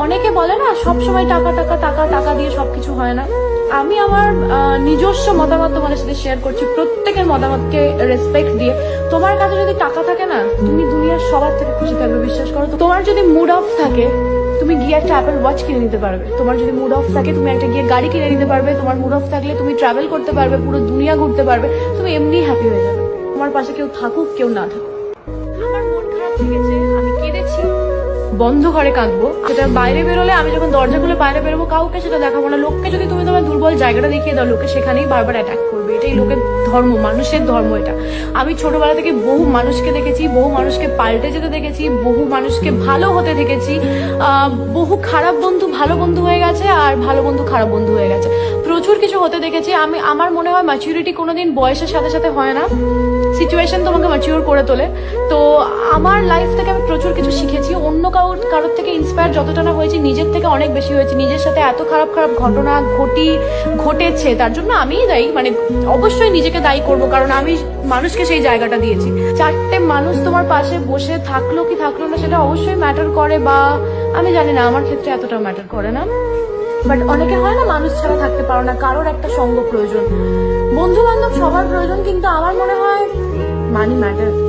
অনেকে বলে না সবসময় টাকা টাকা টাকা টাকা দিয়ে সবকিছু হয় না। আমি আমার নিজস্ব মতামত তোমাদের সাথে শেয়ার করছি, প্রত্যেকের মতামতকে রেসপেক্ট দিয়ে। তোমার কাছে যদি টাকা থাকে না, তুমি দুনিয়ার সবার থেকে খুশি থাকবে, বিশ্বাস করো। তোমার যদি মুড অফ থাকে, তুমি গিয়ে একটা অ্যাপেল ওয়াচ কিনে নিতে পারবে। তোমার যদি মুড অফ থাকে, তুমি একটা গিয়ে গাড়ি কিনে নিতে পারবে। তোমার মুড অফ থাকলে তুমি ট্রাভেল করতে পারবে, পুরো দুনিয়া ঘুরতে পারবে। তুমি এমনি হ্যাপি হয়ে যাবে, তোমার পাশে কেউ থাকুক কেউ না থাকুক। আমার মন খারাপ লেগেছে, আমি কেঁদেছি, বন্ধ ঘরে কাঁদবো। সেটা বাইরে বেরোলে, আমি যখন দরজা খুলে বাইরে বেরোবো, কাউকে সেটা দেখাবো না। লোককে যদি তুমি তোমার দুর্বল জায়গাটা দেখিয়ে দাও, লোকে সেখানেই বারবার অ্যাটাক করবে। এটাই লোকের ধর্ম, মানুষের ধর্ম এটা। আমি ছোটবেলা থেকে বহু মানুষকে দেখেছি, বহু মানুষকে পাল্টে যেতে দেখেছি, বহু মানুষকে ভালো হতে দেখেছি। বহু খারাপ বন্ধু ভালো বন্ধু হয়ে গেছে, আর ভালো বন্ধু খারাপ বন্ধু হয়ে গেছে। প্রচুর কিছু হতে দেখেছি আমি। আমার মনে হয় ম্যাচুরিটি কোনোদিন বয়সের সাথে সাথে হয় না, সিচুয়েশন তোমাকে ম্যাচিওর করে তোলে। তো আমার লাইফ থেকে আমি প্রচুর কিছু শিখেছি। অন্য কারোর থেকে ইন্সপায়ার যতটা না হয়েছি, নিজের থেকে অনেক বেশি হয়েছি। নিজের সাথে এত খারাপ খারাপ ঘটনা ঘটেছে, তার জন্য আমিই দায়ী। মানে অবশ্যই নিজেকে দায়ী করব, কারণ আমি মানুষকে সেই জায়গাটা দিয়েছি। চারটে মানুষ তোমার পাশে বসে থাকলো কি থাকলো না, সেটা অবশ্যই ম্যাটার করে, বা আমি জানি না, আমার ক্ষেত্রে এতটা ম্যাটার করে না। বাট অনেকে হয় না, মানুষ ছাড়া থাকতে পারো না, কারোর একটা সঙ্গ প্রয়োজন, বন্ধু বান্ধব সবার প্রয়োজন, কিন্তু আমার মনে হয় মানি ম্যাটার।